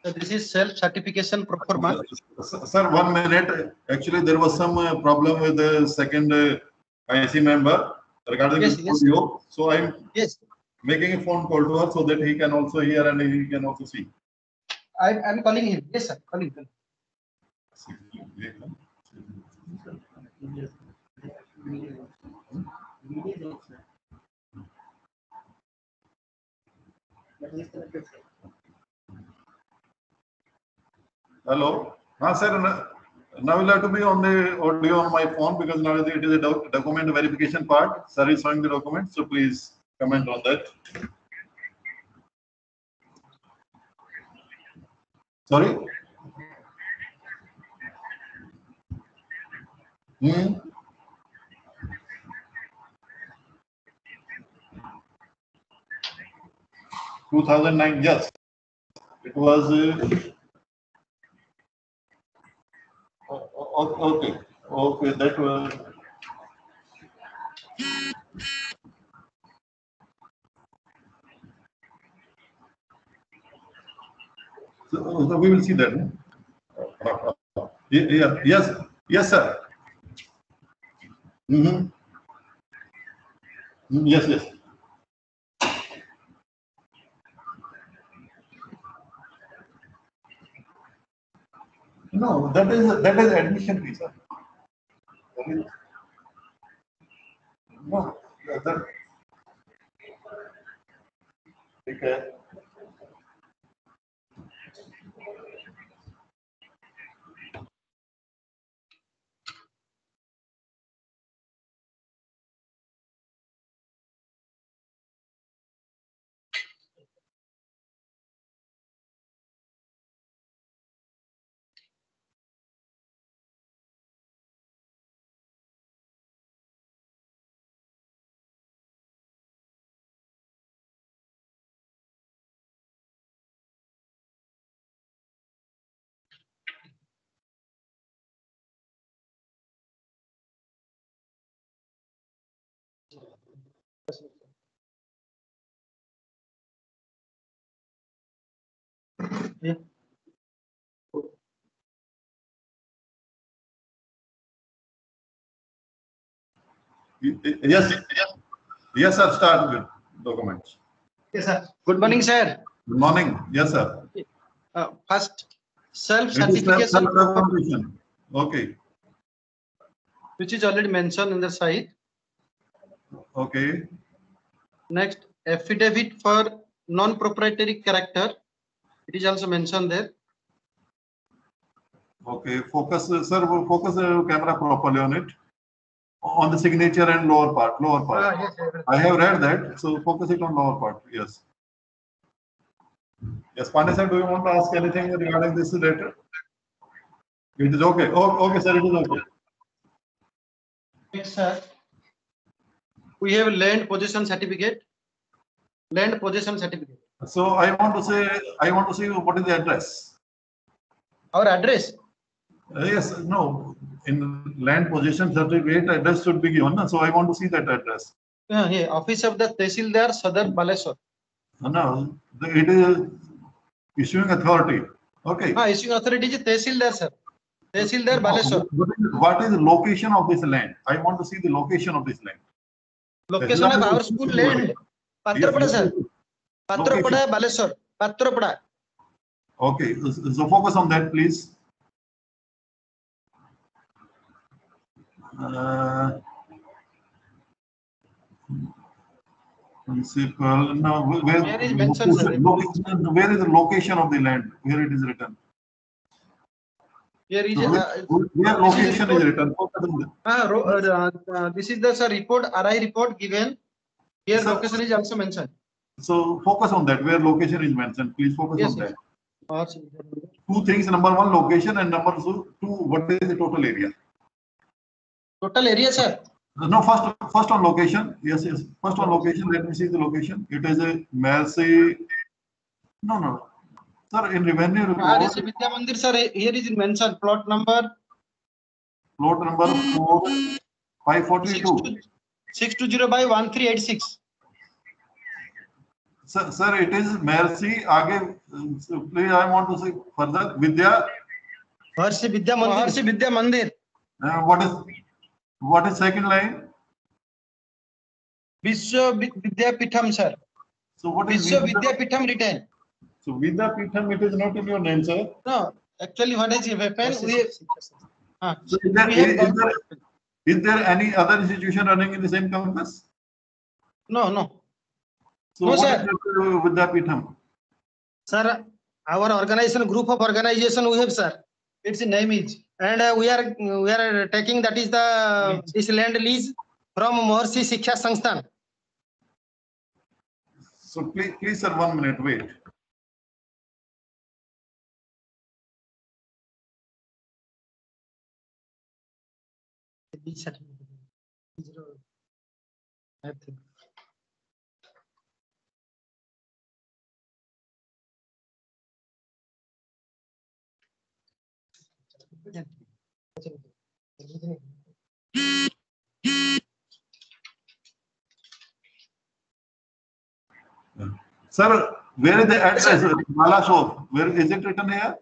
So this is self-certification pro forma. Sir, 1 minute. Actually, there was some problem with the second IC member regarding Yes, this yes. audio. So I'm Yes, making a phone call to her so that he can also hear and he can also see. I'm calling him. Yes, sir. Calling him. Hello. Sir. Now you'll have to be on the audio on my phone because now it is a document verification part. Sir is showing the document, so please comment on that. Sorry? 2009, yes. It was. Okay. Okay, that was. So we will see that. Yeah, yes, sir. Yes. No, that is admission fee, sir. No, that. Okay. Yeah. Yes, sir. Start with documents. Yes, sir. Good morning, sir. Good morning. Yes, sir. First, self-certification, Self-certification. Okay. which is already mentioned in the site. Okay. Next, affidavit for non-proprietary character. It is also mentioned there. Okay. Focus, sir. Focus the camera properly on it. On the signature and lower part. Yes, I have read that. So focus it on lower part. Yes. Yes, Pandey sir, do you want to ask anything regarding this letter? It is okay. Okay, sir. It is okay. Yes, sir. We have land possession certificate. Land possession certificate. So I want to see what is the address. Our address. Yes, no. In land possession certificate, address should be given. So I want to see that address. Here, Office of the Tehsildar, Sadar, Baleshwar. No, it is issuing authority. Okay. Issuing authority is Tehsildar, sir. Tehsildar, Baleshwar. What is the location of this land? I want to see the location of this land. Location of our school land. Patrapada, sir. Patrapada, Baleshwar. Patrapada. Okay, so focus on that, please. Principal. Now, where is mentioned, sir? Where is the location of the land? Where it is written? Here is where location is written? this is the sir report, RI report given. Here sir, location is also mentioned. So focus on that. Where location is mentioned, please focus on that. Two things: number one, location, and number two, what is the total area? Total area, sir. No, first on location. Yes. First on location. Let me see the location. It is a Mercy. No. Sir, in revenue report. Vidya Mandir, sir. Here is mentioned plot number. Plot number 542. 620 by 1386. Sir, it is Mercy. Aage, please, I want to say further. Vidya. Maharshi Vidya Mandir. Maharshi Vidya Mandir. What is second line? Vishwa Vidyapitham, sir. So what is Vishwa Vidyapitham written. So Vidyapitham, it is not in your name, sir. No, actually, what is happened? So is there any other institution running in the same campus? No. So No, what sir. is Vidyapitham? Sir, our organization, group of organization we have, sir. Its name is. And we are taking, that is the this land lease from Maharshi Shiksha Sansthan. So please, sir, 1 minute, wait. Sir, where is the address? Balasore. Where is it written here?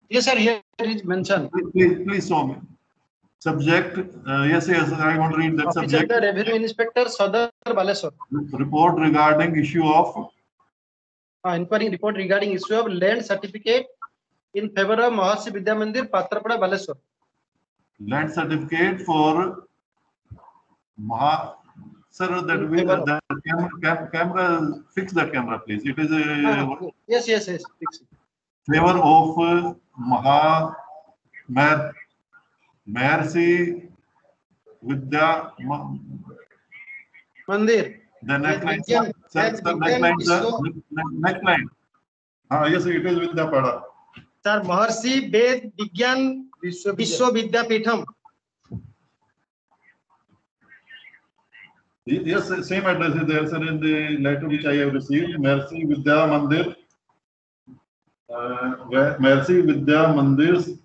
Yes, sir. Here it is mentioned. Please show me. Subject. Yes. I want to read that Office of subject. the Revenue Inspector, Sadar Baleswar. Report regarding issue of. Inquiry report regarding issue of land certificate in favor of Maharshi Vidya Mandir, Patrapada, Baleswar. Land certificate for Sir, that we the camera, fix the camera, please. It is a Yes. Fix it. favor of Maharshi Vidya Mandir. The next line, Vidya- sir. Next line, sir. Next line. Yes, it is Vidya Pada. Sir, Maharshi Ved Vigyan Vishwa Vidyapitham. Yes, same address is there, sir, in the letter which I have received. Mercy Vidya Mandir. Mercy Vidya Mandir,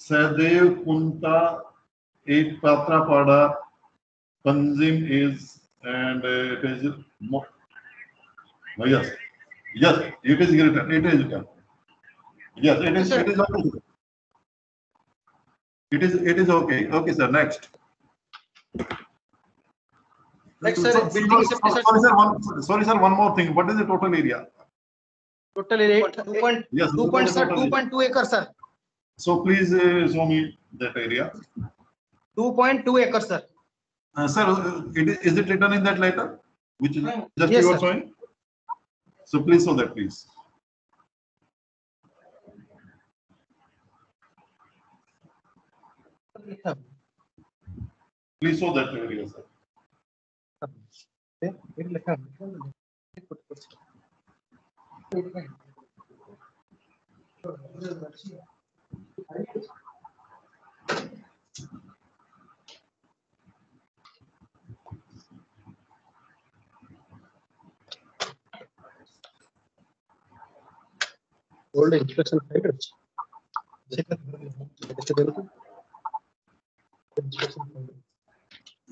Sadev Kunta, 8 Patra Pada, Panjim is, and it is. Yes, it is written. It is written. Yes, it is. It is okay. It is okay. Okay, sir. Next. Next, sir, building safety certificate. Sorry, sir. One more thing. What is the total area? Total area 2.2 acres, sir. So please show me that area. 2.2 acres, sir. Sir, is it written in that letter? Which is just Yes, you are sir. showing? So please show that, please. Please show that area, sir. All the inspection fighters.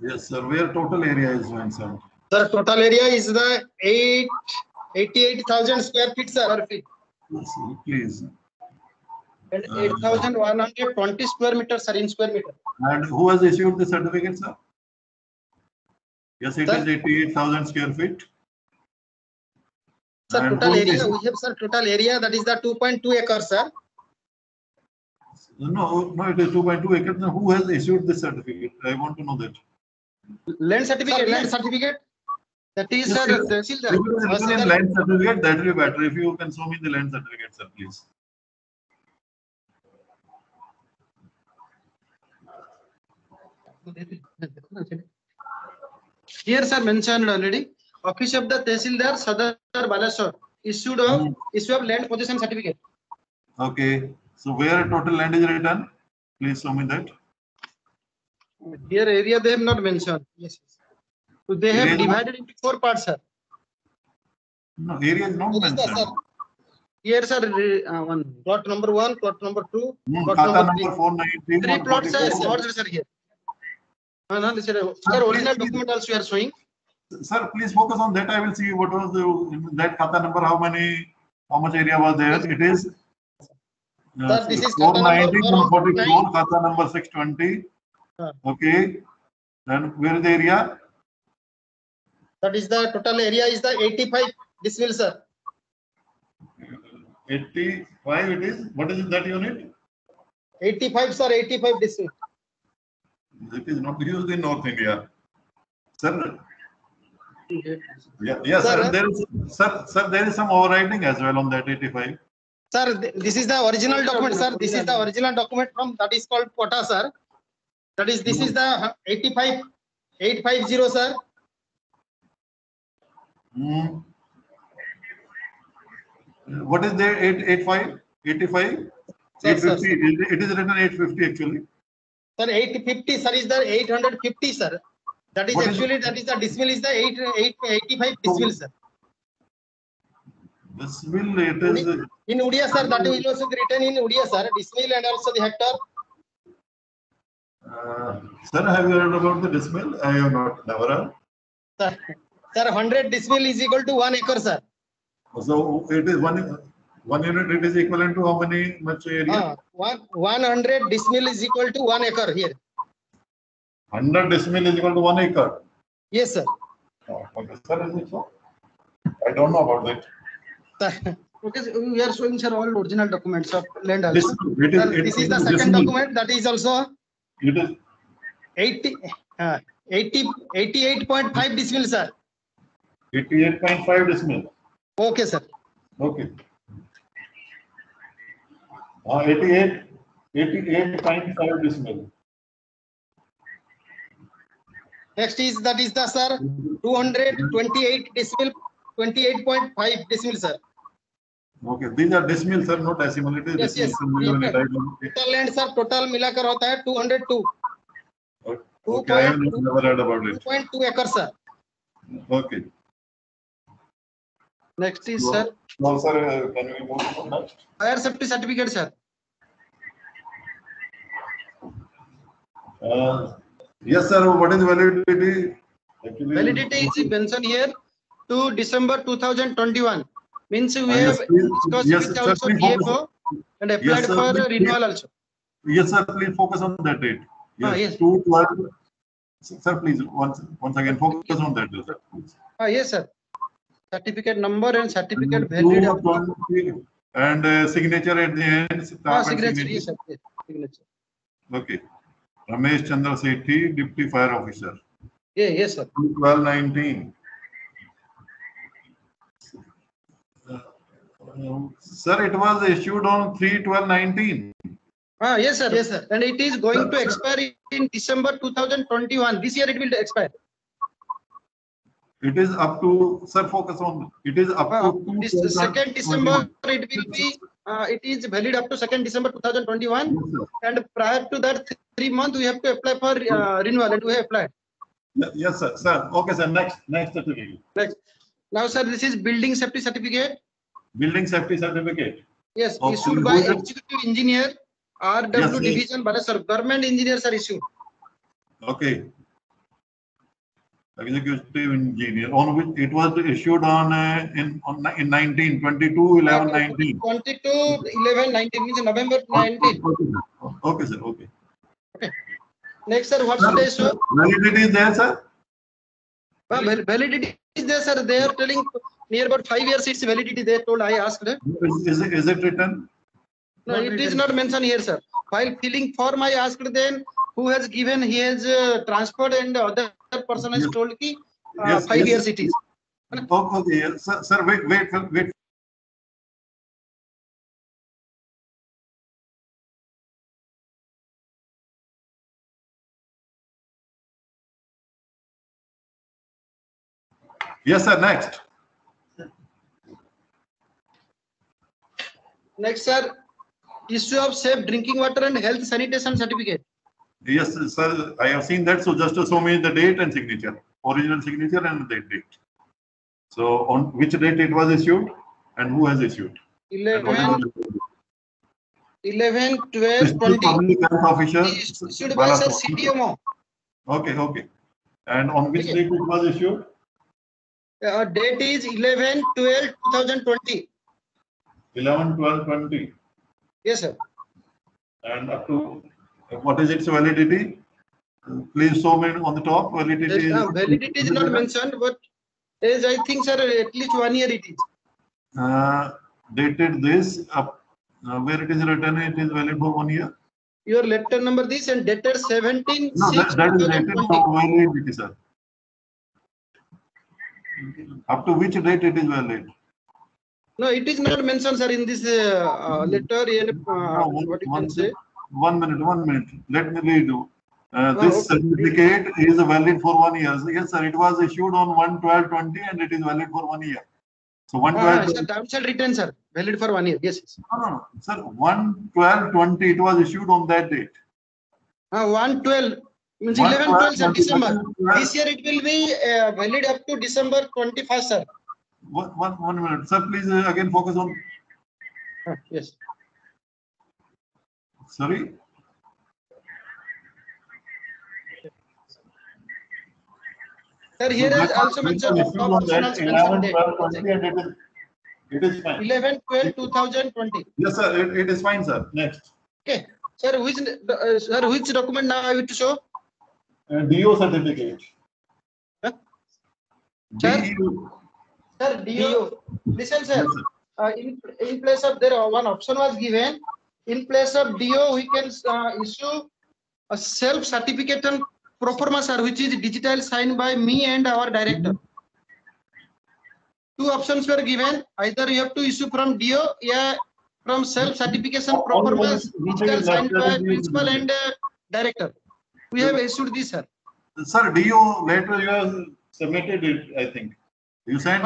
Yes, sir. Where total area is mentioned? Sir, total area is the 88,000 square feet, sir. Yes, please. And 8,120 square meters, sir, in square meter. And who has issued the certificate, sir? Yes, it Sir? is 88,000 square feet. Sir, And total who is area, issu- we have, sir, total area, that is the 2.2 acres, sir. No, it is 2.2 acres. Now, who has issued the certificate? I want to know that. Land certificate. Sir, land certificate. That is, Yes, sir, yes. Tehsildar. If it is written in land certificate, that will be better. If you can show me the land certificate, sir, please. Here, sir, mentioned already. Office of the Tehsildar, Sadar Baleswar, issue of land possession certificate. Okay. So where total land is written? Please show me that. Here area they have not mentioned. Yes. So they have Area- divided into 4 parts, sir. No, area is not What is that, mentioned. sir? Here, sir, one plot number 1, plot number 2, plot Khata number number 3. 493. 3 plots are 144. merged, sir, here. No, sir, original document also you are showing. sir, please focus on that. I will see what was that khata number, how much area was there. It is Sir, this is khata number 490, 144, khata number 620. Okay. Then where is the area? That is the total area is the 85 decibel, sir. 85 it is. What is that unit? 85, sir, 85 decibel. It is not used in North India. Sir, yes, Sir, sir. There is some overriding as well on that 85. Sir, this is the original document, sir. This is the original document from that is called quota, sir. That is, this is the 850, sir. What is the 85? 85? Sir, 850. It is written 850 actually. Sir, 850, sir, is the 850, sir. That is actually, that is the decibel is the 85 decibel, sir. Decibel, it is. In Odia, sir, that will also be written in Odia, sir. Decibel and also the hectare. Sir, have you heard about the decibel? I have not, never heard. Sir, 100 decibel is equal to 1 acre, sir. So it is one unit, it is equivalent to how much area? 100 decibel is equal to 1 acre here. 100 decibel is equal to 1 acre. Yes, sir. Oh, okay, sir, is it so? I don't know about that. Okay, we are showing, sir, all original documents of land also. This This is the second document. That is also It is 88.5 decibel, sir. 88.5 decibel. Okay, sir. Okay. 88.5 decibel. Next is that is the, sir, 228 decibel, 28.5 decibel, sir. Okay, these are decimals, sir, not decimal. It is Yes, yes. decimal unit. I don't. Total land, sir, total मिलाकर होता है 202. Okay, I have never heard about it. 2.2 acres, sir. Okay. Next is, sir, No, sir, can we move to next? fire safety certificate, sir. Yes, sir. What is validity? Actually, Validity is mentioned here to December 2021. Means we Yes, have please. discussed Yes, with sir, also please focus. DFO and applied sir, for please. renewal also. Yes, sir. Please focus on that date. Yes. Yes. 2/12. Sir, please once again focus on that date. Sir, please. Yes, sir. Certificate number and certificate valid. 2/20 and signature at the end. Stamp and Signature. Yes, sir. Yes, signature. Okay. Ramesh Chandra Sethi, Deputy Fire Officer. Yes, sir. 12/19. Sir, it was issued on 3/12/19. Yes, sir. Yes, sir. And it is going to expire in December 2021. This year it will expire. It is up to, sir, focus on, it is up to This 2nd December it will be, it is valid up to 2nd December 2021. Yes, sir. And prior to that 3 months we have to apply for renewal and we have applied. Yes, sir. Sir, okay, sir. Next certificate. Next. Now, sir, this is building safety certificate. Building safety certificate. Yes, Okay. issued by executive engineer, RW Yes, yes. division, Balasar. Government engineers are issued. Okay. Executive engineer, on which it was issued on in 19/22/11/19. 22/11/19 means November 19. Okay, sir. Okay. Next, sir, what should I show? Validity is there, sir. Validity is there, sir. They are telling near about 5 years its validity. They told. I asked. Is it written? No, it is not mentioned here, sir. While filling form, I asked them who has given. He has transferred, and the other person has told ki 5 years it is. Okay, sir. Wait. Yes, sir. Next. Next, sir, issue of safe drinking water and health sanitation certificate. Yes, sir. I have seen that. So just to show me the date and signature, original signature and the date. So on which date it was issued and who has issued? 11/12/20. Public health officer. Issued by sir CDMO. Okay. And on which date it was issued? Date is 11/12/2020. 11/12/20. Yes, sir. And up to what is its validity? Please show me on the top. Validity is Validity is not mentioned, but is I think, sir, at least 1 year it is. Dated this up where it is written, it is valid for 1 year. Your letter number this and dated No, that is dated 17/6/2020. for validity, sir. Up to which date it is valid? No, it is not mentioned, sir, in this letter. What you can say? 1 minute. Let me read you. This Okay. certificate is valid for 1 year. Yes, sir. It was issued on 1/12/20 and it is valid for 1 year. So 1/12. Sir, downside return, sir, valid for 1 year. Yes. No, sir. 1/12/20. It was issued on that date. 1/12 means 11/12, sir, 1/12/20. December. This year it will be valid up to December 21st, sir. One minute, sir. Please again focus on. Yes. Sorry. Sir, here is also mentioned optional mentioned date. 11/12/20 and it is fine. 11/12/2020. Yes, sir. It is fine, sir. Next. Okay. Sir, which document now I will to show? DO certificate. Huh? Sir? DO. Sir, DO. Listen, sir. Yes, sir. In place of there, one option was given. In place of DO, we can issue a self certificate and pro forma, sir, which is digital signed by me and our director. Two options were given. Either you have to issue from DO, yeah, from self certification pro forma, digital signed by principal and director. We have issued this, sir. Sir, DO later you have submitted it, I think. You sent?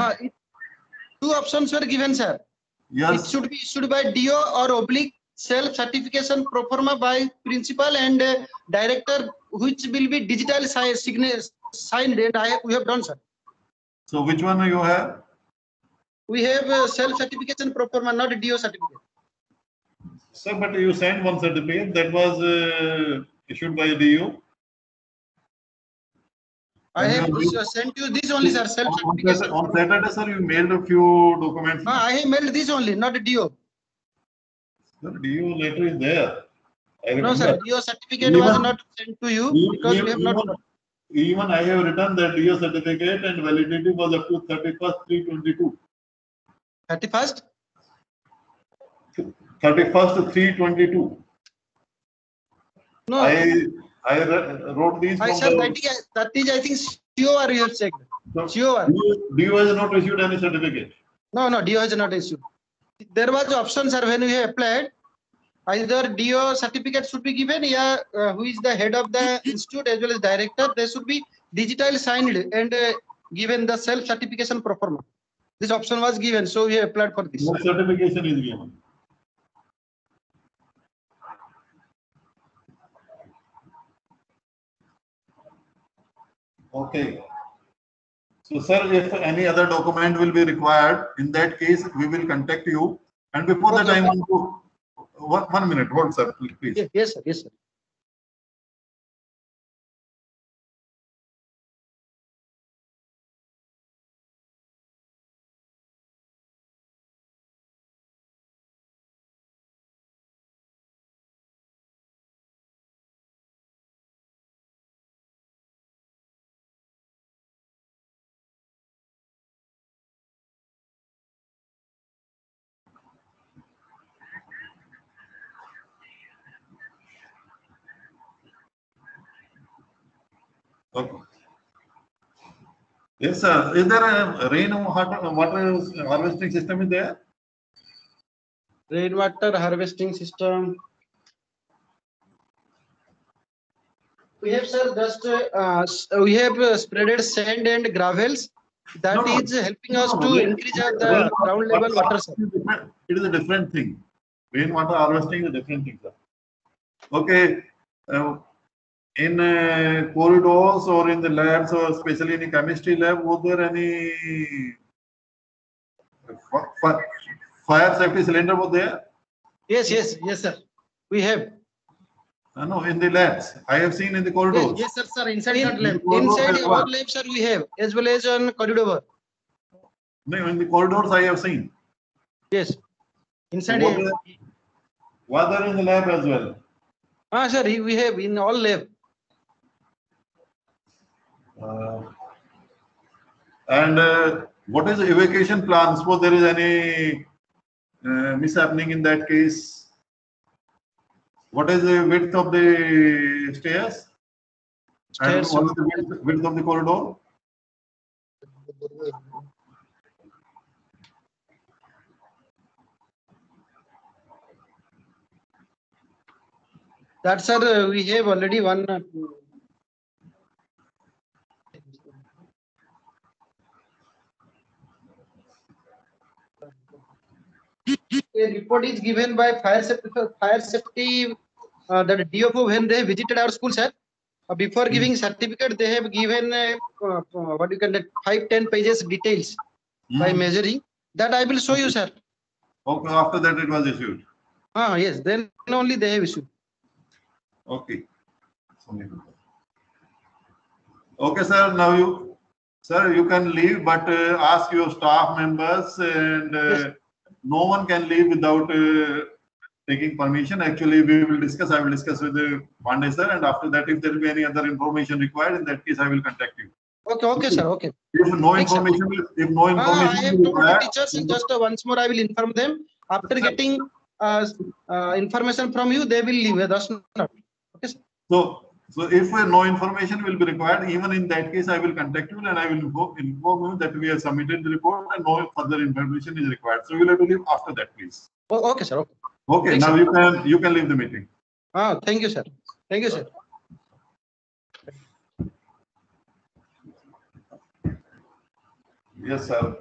Two options were given, sir. Yes. It should be issued by DO or oblique self certification pro forma by principal and director, which will be digital signed, and we have done, sir. So which one you have? We have self certification pro forma, not DO certificate. Sir, but you sent one certificate that was issued by DO. I have sent you this only, sir. Self certification. On Saturday, sir, you mailed a few documents. I have mailed this only, not DO. Sir, DO letter is there. No, sir. DO certificate was not sent to you because we have not. Even I have written that DO certificate and validity was up to 31st/3/22. 31st? 31st/3/22. No. I wrote these. Sir, that is, I think, COR you have checked. COR. DO has not issued any certificate. No, DO has not issued. There was option, sir, when we have applied. Either DO certificate should be given, yeah, who is the head of the institute as well as director. They should be digital signed and given the self certification pro forma. This option was given, so we applied for this. No certification is given. Okay. So, sir, if any other document will be required, in that case, we will contact you. And before that, I want to 1 minute. Hold, sir, please. Yes, sir. Yes, sir. Okay. Yes, sir. Is there a water harvesting system is there? Rainwater harvesting system. We have, sir, just we have spreaded sand and gravels. That is helping us to increase the ground level water, sir. It is a different thing. Rainwater harvesting is a different thing, sir. Okay. In corridors or in the labs, or especially in the chemistry lab, was there any fire safety cylinder was there? Yes, sir. We have. No, in the labs. I have seen in the corridors. Yes, sir. Inside that lab. Inside our lab, sir, we have, as well as on corridor. No, in the corridors I have seen. Yes. Inside. Was there in the lab as well? Sir, we have in all lab. And what is the evacuation plan? Suppose there is any mishappening in that case. What is the width of the stairs? And Stairs. what is the width of the corridor? That, sir, we have already one. A report is given by fire safety that DFO when they visited our school, sir. Before giving certificate, they have given what you can 5-10 pages details by measuring. That I will show you, sir. Okay, after that it was issued. Yes, then only they have issued. Okay. Okay, sir. Now you can leave, but ask your staff members, and Yes. no one can leave without taking permission. Actually, we will discuss. I will discuss with the Pandey sir, and after that, if there will be any other information required, in that case, I will contact you. Okay, sir. Okay. If no Thanks, sir. information, if no I information have is told the required, teachers just once more. I will inform them. After getting information from you, they will leave. That's not. Okay, sir. so if no information will be required, even in that case, I will contact you and I will inform you that we have submitted the report and no further information is required. So you will have to leave after that, please. Okay, sir. Okay. Okay, Thanks, now sir. you can leave the meeting. Thank you, sir. Thank you, sir. Yes, sir.